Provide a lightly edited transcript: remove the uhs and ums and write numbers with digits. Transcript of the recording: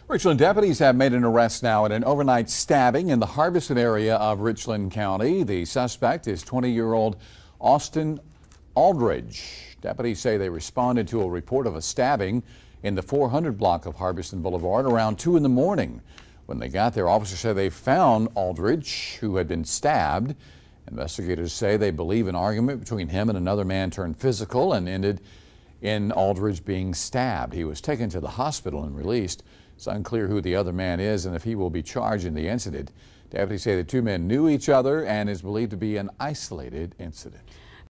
Richland deputies have made an arrest now in an overnight stabbing in the Harbison area of Richland County. The suspect is 20-year-old Austin Aldridge. Deputies say they responded to a report of a stabbing in the 400 block of Harbison Boulevard around 2 in the morning. When they got there, officers say they found Aldridge, who had been stabbed. Investigators say they believe an argument between him and another man turned physical and ended in Aldridge being stabbed. He was taken to the hospital and released. It's unclear who the other man is and if he will be charged in the incident. Deputies say the two men knew each other and is believed to be an isolated incident.